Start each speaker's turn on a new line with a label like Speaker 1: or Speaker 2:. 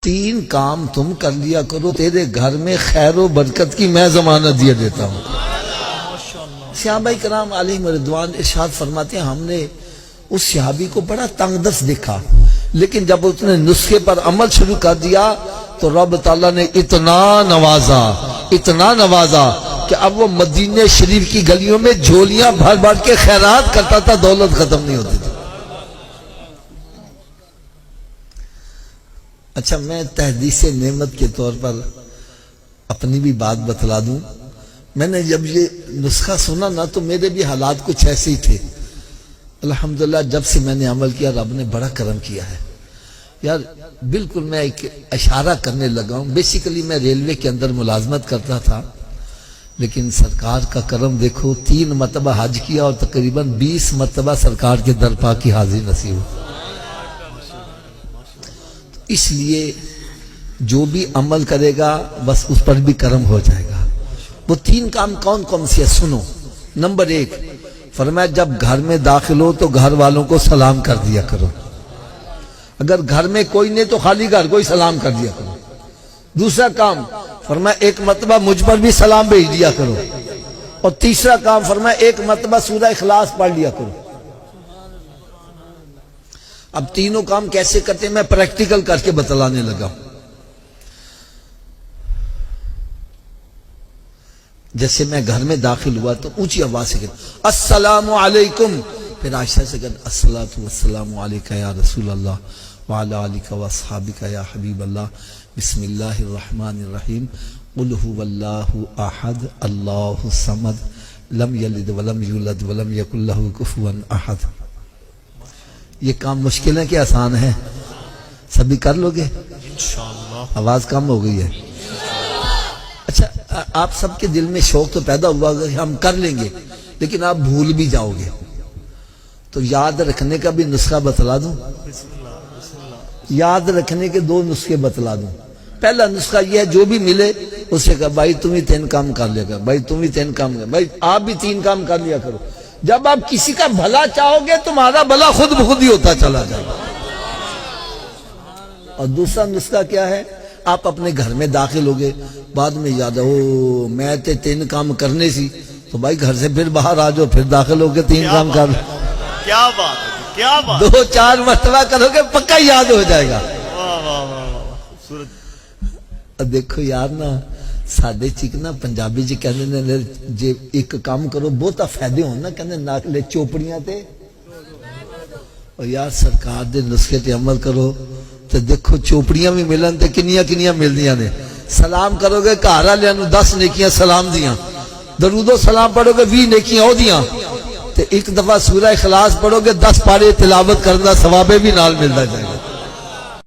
Speaker 1: 3 کام تم کر لیا کرو، تیرے گھر میں خیر و برکت کی میں ضمانت دیا دیتا ہوں۔ صحابہ کرام علیہم رضوان ارشاد فرماتے ہیں ہم نے اس صحابی کو بڑا تنگ دست دیکھا، لیکن جب اس نے نسخے پر عمل شروع کر دیا تو رب تعالیٰ نے اتنا نوازا کہ اب وہ مدینہ شریف کی گلیوں میں جھولیاں بھر بھر کے خیرات کرتا تھا، دولت ختم نہیں ہوتی تھی۔ اچھا، میں تحدیث نعمت کے طور پر اپنی بھی بات بتلا دوں۔ میں نے جب یہ نسخہ سنا نا تو میرے بھی حالات کچھ ایسے ہی تھے۔ الحمدللہ جب سے میں نے عمل کیا رب نے بڑا کرم کیا ہے یار۔ بالکل میں ایک اشارہ کرنے لگا ہوں، بیسیکلی میں ریلوے کے اندر ملازمت کرتا تھا، لیکن سرکار کا کرم دیکھو، 3 مرتبہ حج کیا اور تقریباً 20 مرتبہ سرکار کے درپا کی حاضری نصیب ہوئی۔ اس لیے جو بھی عمل کرے گا بس اس پر بھی کرم ہو جائے گا۔ وہ 3 کام کون کون سے سنو۔ نمبر 1 فرمایا جب گھر میں داخل ہو تو گھر والوں کو سلام کر دیا کرو، اگر گھر میں کوئی نہیں تو خالی گھر کو ہی سلام کر دیا کرو۔ دوسرا کام فرمایا 1 مرتبہ مجھ پر بھی سلام بھیج دیا کرو، اور تیسرا کام فرمایا 1 مرتبہ سورہ اخلاص پڑھ لیا کرو۔ اب تینوں کام کیسے کرتے ہیں میں پریکٹیکل کر کے بتلانے لگا ہوں۔ جیسے میں گھر میں داخل ہوا تو اونچی آواز سے کہتا السلام علیکم، پھر آہستہ سے کہتا الصلاۃ والسلام علیکہ یا رسول اللہ وعلی آلکہ واصحابکہ یا حبیب اللہ، بسم اللہ الرحمن الرحیم، قل هو اللہ احد اللہ الصمد لم یلد ولم یولد ولم یکن لہ کفوا احد۔ یہ کام مشکل ہے کہ آسان ہے؟ سبھی کر لو گے انشاءاللہ؟ آواز کم ہو گئی ہے۔ اچھا، آپ سب کے دل میں شوق تو پیدا ہوا کہ ہم کر لیں گے، لیکن آپ بھول بھی جاؤ گے، تو یاد رکھنے کا بھی نسخہ بتلا دوں۔ یاد رکھنے کے 2 نسخے بتلا دوں۔ پہلا نسخہ یہ ہے جو بھی ملے اس سے کہا بھائی تم ہی 3 کام کر لیا کر، بھائی تم ہی 3 کام کر، بھائی آپ بھی 3 کام کر لیا کرو۔ جب آپ کسی کا بھلا چاہو گے تمہارا بھلا خود بخود ہی ہوتا چلا جائے گا۔ اور دوسرا نسخہ کیا ہے؟ آپ اپنے گھر میں داخل ہو گئے، بعد میں یاد او میں تے 3 کام کرنے سی، تو بھائی گھر سے پھر باہر آ جاؤ، پھر داخل ہو کے 3 کام کر لو۔
Speaker 2: کیا بات ہے، کیا بات،
Speaker 1: 2-4 مرتبہ کرو گے پکا یاد ہو جائے گا۔ دیکھو یار نا ساڈے چ نا پنجابی جی کہندے نے جے ایک کام کرو بہتا فائدے ہون نا، کہندے ناکلے چوپڑیاں تے، اور یار سرکار دے نسخے تے عمل کرو تے دیکھو چوپڑیاں بھی ملن تے کنیاں ملدیاں نے۔ سلام کرو گے گھر والےاں نوں 10 نیکیاں سلام دیاں، درود و سلام پڑھو گے 20 نیکیاں او دیاں، تے ایک دفعہ سورہ اخلاص پڑھو گے 10 پارے تلاوت کرن دا ثواب بھی نال ملدا جائے گا۔